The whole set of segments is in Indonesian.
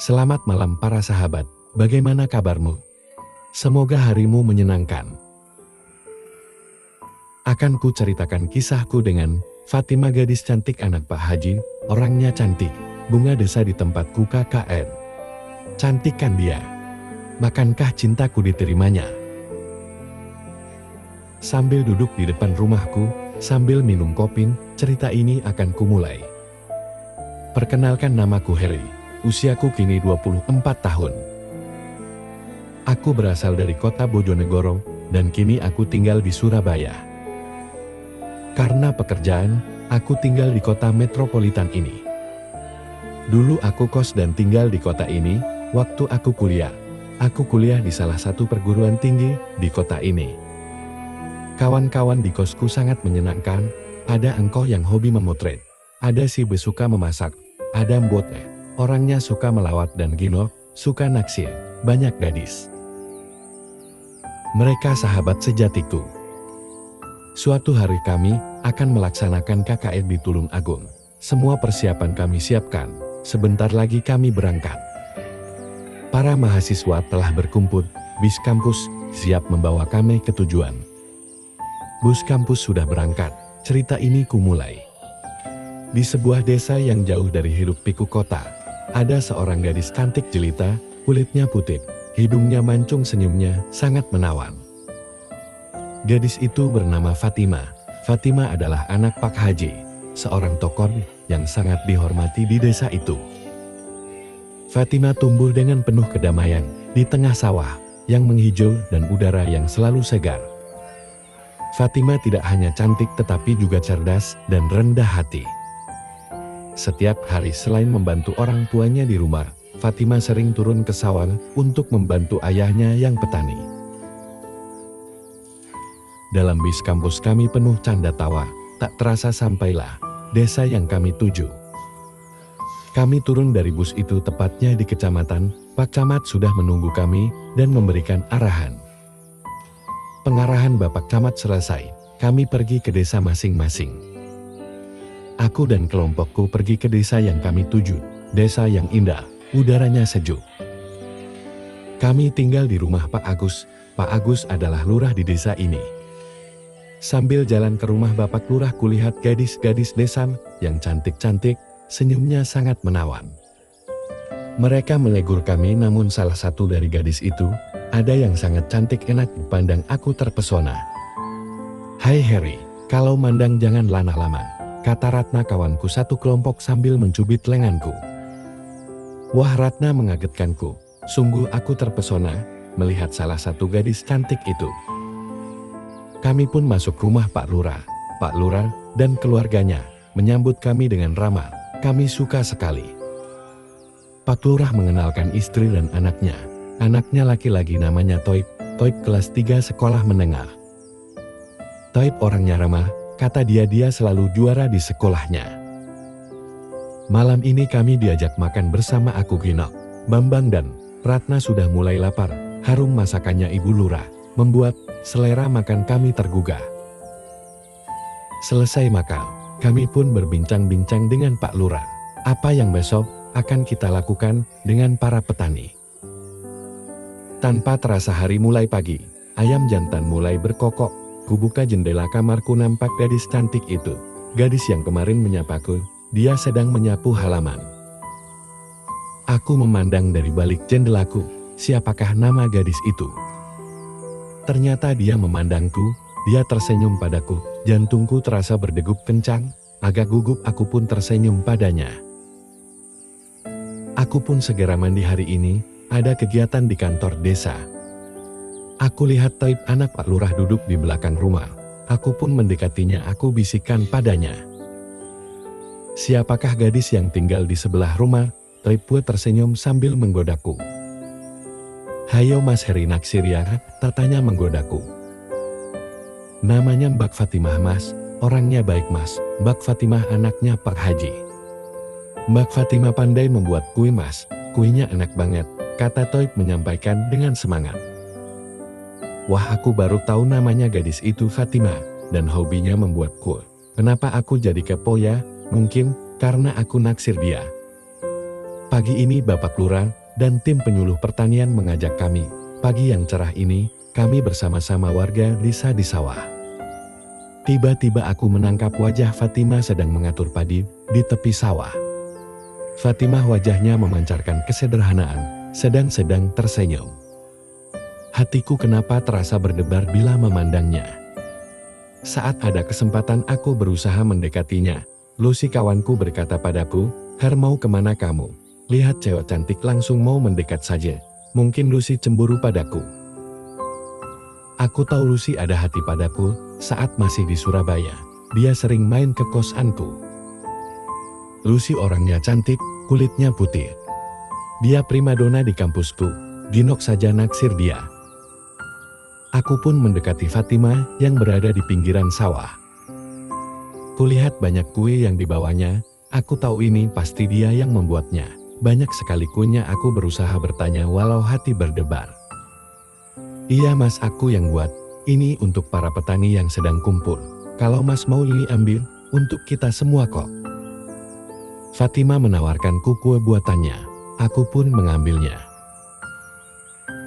Selamat malam para sahabat, bagaimana kabarmu? Semoga harimu menyenangkan. Akan ku ceritakan kisahku dengan Fatimah, gadis cantik anak Pak Haji, orangnya cantik, bunga desa di tempatku KKN. Cantik kan dia? Makankah cintaku diterimanya? Sambil duduk di depan rumahku, sambil minum kopi, cerita ini akan kumulai. Perkenalkan, namaku Heri. Usiaku kini 24 tahun. Aku berasal dari kota Bojonegoro, dan kini aku tinggal di Surabaya. Karena pekerjaan, aku tinggal di kota metropolitan ini. Dulu aku kos dan tinggal di kota ini, waktu aku kuliah. Aku kuliah di salah satu perguruan tinggi di kota ini. Kawan-kawan di kosku sangat menyenangkan, ada engkoh yang hobi memotret, ada si besuka memasak, ada mboteh. Orangnya suka melawat dan gino, suka naksir, banyak gadis. Mereka sahabat sejatiku. Suatu hari kami akan melaksanakan KKN di Tulung Agung. Semua persiapan kami siapkan, sebentar lagi kami berangkat. Para mahasiswa telah berkumpul, bis kampus siap membawa kami ke tujuan. Bus kampus sudah berangkat, cerita ini kumulai. Di sebuah desa yang jauh dari hiruk-pikuk kota, ada seorang gadis cantik jelita, kulitnya putih, hidungnya mancung, senyumnya sangat menawan. Gadis itu bernama Fatimah. Fatimah adalah anak Pak Haji, seorang tokoh yang sangat dihormati di desa itu. Fatimah tumbuh dengan penuh kedamaian, di tengah sawah yang menghijau dan udara yang selalu segar. Fatimah tidak hanya cantik tetapi juga cerdas dan rendah hati. Setiap hari selain membantu orang tuanya di rumah, Fatimah sering turun ke sawah untuk membantu ayahnya yang petani. Dalam bis kampus kami penuh canda tawa, tak terasa sampailah desa yang kami tuju. Kami turun dari bus itu tepatnya di kecamatan, Pak Camat sudah menunggu kami dan memberikan arahan. Pengarahan Bapak Camat selesai, kami pergi ke desa masing-masing. Aku dan kelompokku pergi ke desa yang kami tuju, desa yang indah, udaranya sejuk. Kami tinggal di rumah Pak Agus. Pak Agus adalah lurah di desa ini. Sambil jalan ke rumah Bapak Lurah, kulihat gadis-gadis desa yang cantik-cantik, senyumnya sangat menawan. Mereka melegur kami, namun salah satu dari gadis itu, ada yang sangat cantik enak dipandang, aku terpesona. "Hai Heri, kalau mandang jangan lama-lama," kata Ratna kawanku satu kelompok sambil mencubit lenganku. Wah, Ratna mengagetkanku. Sungguh aku terpesona melihat salah satu gadis cantik itu. Kami pun masuk rumah Pak Lurah. Pak Lurah dan keluarganya menyambut kami dengan ramah. Kami suka sekali. Pak Lurah mengenalkan istri dan anaknya. Anaknya laki-laki namanya Toib. Toib kelas 3 sekolah menengah. Toib orangnya ramah. Kata dia selalu juara di sekolahnya. Malam ini kami diajak makan bersama aku, Gino, Bambang dan Ratna. Sudah mulai lapar, harum masakannya Ibu Lurah membuat selera makan kami tergugah. Selesai makan, kami pun berbincang-bincang dengan Pak Lurah. Apa yang besok akan kita lakukan dengan para petani. Tanpa terasa hari mulai pagi, ayam jantan mulai berkokok. Kubuka jendela kamarku, nampak gadis cantik itu. Gadis yang kemarin menyapaku, dia sedang menyapu halaman. Aku memandang dari balik jendelaku, siapakah nama gadis itu? Ternyata dia memandangku, dia tersenyum padaku, jantungku terasa berdegup kencang, agak gugup aku pun tersenyum padanya. Aku pun segera mandi. Hari ini, ada kegiatan di kantor desa. Aku lihat Toib anak Pak Lurah duduk di belakang rumah. Aku pun mendekatinya, aku bisikkan padanya. "Siapakah gadis yang tinggal di sebelah rumah?" Toib pun tersenyum sambil menggodaku. "Hayo Mas Heri, naksir ya?" tatanya menggodaku. "Namanya Mbak Fatimah Mas, orangnya baik Mas." Mbak Fatimah anaknya Pak Haji. "Mbak Fatimah pandai membuat kue Mas, kuenya enak banget," kata Toib menyampaikan dengan semangat. Wah, aku baru tahu namanya gadis itu Fatimah, dan hobinya membuat kue. Kenapa aku jadi kepo ya? Mungkin karena aku naksir dia. Pagi ini Bapak Lurah dan tim penyuluh pertanian mengajak kami. Pagi yang cerah ini, kami bersama-sama warga desa di sawah. Tiba-tiba aku menangkap wajah Fatimah sedang mengatur padi di tepi sawah. Fatimah wajahnya memancarkan kesederhanaan, sedang tersenyum. Hatiku kenapa terasa berdebar bila memandangnya. Saat ada kesempatan aku berusaha mendekatinya. Lucy kawanku berkata padaku, "Her, mau kemana kamu? Lihat cewek cantik langsung mau mendekat saja. Mungkin Lucy cemburu padaku." Aku tahu Lucy ada hati padaku saat masih di Surabaya. Dia sering main ke kosanku. Lucy orangnya cantik, kulitnya putih. Dia primadona di kampusku. Ginok saja naksir dia. Aku pun mendekati Fatimah yang berada di pinggiran sawah. Kulihat banyak kue yang dibawanya. Aku tahu ini pasti dia yang membuatnya. Banyak sekali kuenya. Aku berusaha bertanya walau hati berdebar. "Iya mas, aku yang buat. Ini untuk para petani yang sedang kumpul. Kalau mas mau ini ambil, untuk kita semua kok." Fatimah menawarkanku kue buatannya. Aku pun mengambilnya.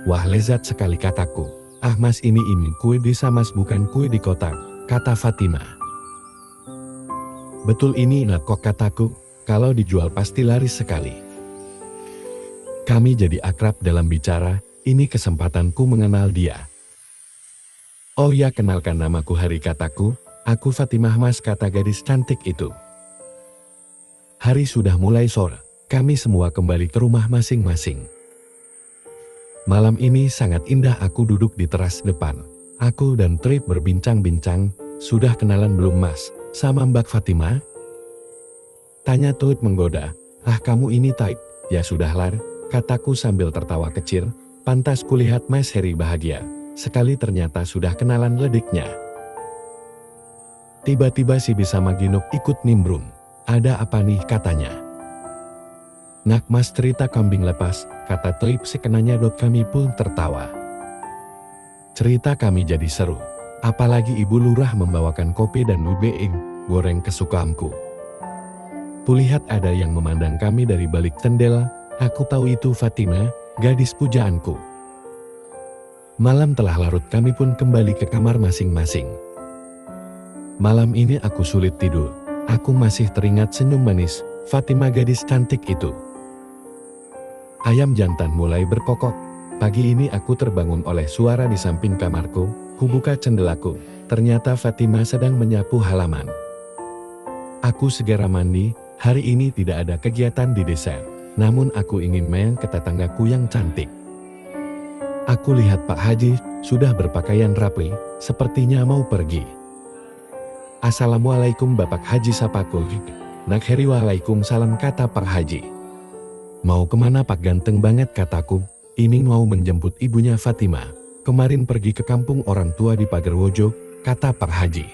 "Wah, lezat sekali," kataku. "Ah mas, ini kue desa mas, bukan kue di kota," kata Fatimah. "Betul ini nak kok," kataku. "Kalau dijual pasti laris sekali." Kami jadi akrab dalam bicara. Ini kesempatanku mengenal dia. "Oh ya, kenalkan, namaku Hari," kataku. "Aku Fatimah mas," kata gadis cantik itu. Hari sudah mulai sore. Kami semua kembali ke rumah masing-masing. Malam ini sangat indah. Aku duduk di teras depan. Aku dan Trip berbincang-bincang. "Sudah kenalan belum mas sama Mbak Fatimah?" tanya Trip menggoda. "Ah, kamu ini type." "Ya sudahlah," kataku sambil tertawa kecil. "Pantas kulihat Mas Heri bahagia sekali, ternyata sudah kenalan," ledeknya. Tiba-tiba si Bisama Ginuk ikut nimbrung. "Ada apa nih?" katanya. "Nak mas, cerita kambing lepas," kata Trip sekenanya. Kami pun tertawa. Cerita kami jadi seru. Apalagi Ibu Lurah membawakan kopi dan ube goreng kesukaanku. Kulihat ada yang memandang kami dari balik jendela. Aku tahu itu Fatimah, gadis pujaanku. Malam telah larut, kami pun kembali ke kamar masing-masing. Malam ini aku sulit tidur. Aku masih teringat senyum manis Fatimah, gadis cantik itu. Ayam jantan mulai berkokok. Pagi ini aku terbangun oleh suara di samping kamarku. Kubuka jendelaku. Ternyata Fatimah sedang menyapu halaman. Aku segera mandi. Hari ini tidak ada kegiatan di desa. Namun aku ingin main ke tetanggaku yang cantik. Aku lihat Pak Haji sudah berpakaian rapi. Sepertinya mau pergi. "Assalamualaikum Bapak Haji," sapaku. "Nak Heri." "Waalaikumsalam," kata Pak Haji. "Mau kemana Pak, ganteng banget?" kataku. "Ini mau menjemput ibunya Fatimah. Kemarin pergi ke kampung orang tua di Pagerwojo," kata Pak Haji.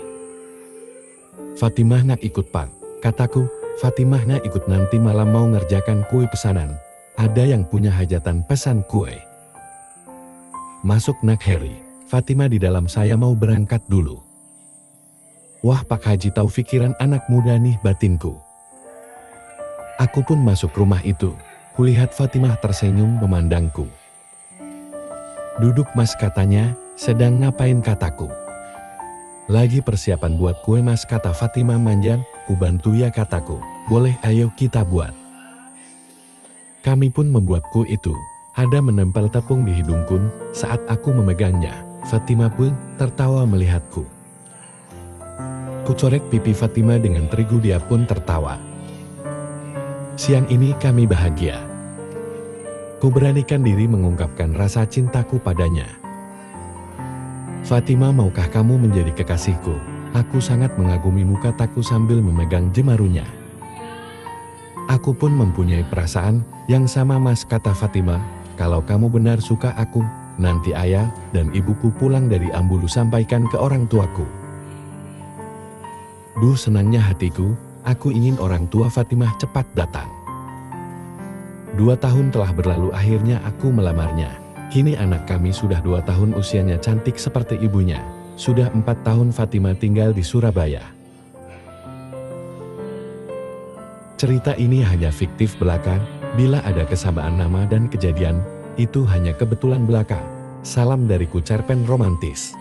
"Fatimah nak ikut Pak," kataku. "Fatimah nak ikut, nanti malam mau ngerjakan kue pesanan. Ada yang punya hajatan pesan kue." "Masuk nak Heri. Fatimah di dalam, saya mau berangkat dulu." Wah, Pak Haji tahu pikiran anak muda nih, batinku. Aku pun masuk rumah itu. Kulihat Fatimah tersenyum memandangku. "Duduk mas," katanya. "Sedang ngapain?" kataku. "Lagi persiapan buat kue mas," kata Fatimah manja. "Ku bantu ya," kataku. "Boleh, ayo kita buat." Kami pun membuat kue itu. Ada menempel tepung di hidungku saat aku memegangnya. Fatimah pun tertawa melihatku. Kucorek pipi Fatimah dengan terigu, dia pun tertawa. Siang ini kami bahagia. Ku beranikan diri mengungkapkan rasa cintaku padanya. "Fatimah, maukah kamu menjadi kekasihku? Aku sangat mengagumimu," kataku sambil memegang jemarunya. "Aku pun mempunyai perasaan yang sama mas," kata Fatimah. "Kalau kamu benar suka aku, nanti ayah dan ibuku pulang dari Ambulu sampaikan ke orang tuaku." Duh, senangnya hatiku. Aku ingin orang tua Fatimah cepat datang. 2 tahun telah berlalu, akhirnya aku melamarnya. Kini anak kami sudah 2 tahun usianya, cantik seperti ibunya. Sudah 4 tahun Fatimah tinggal di Surabaya. Cerita ini hanya fiktif belaka, bila ada kesamaan nama dan kejadian, itu hanya kebetulan belaka. Salam dariku cerpen romantis.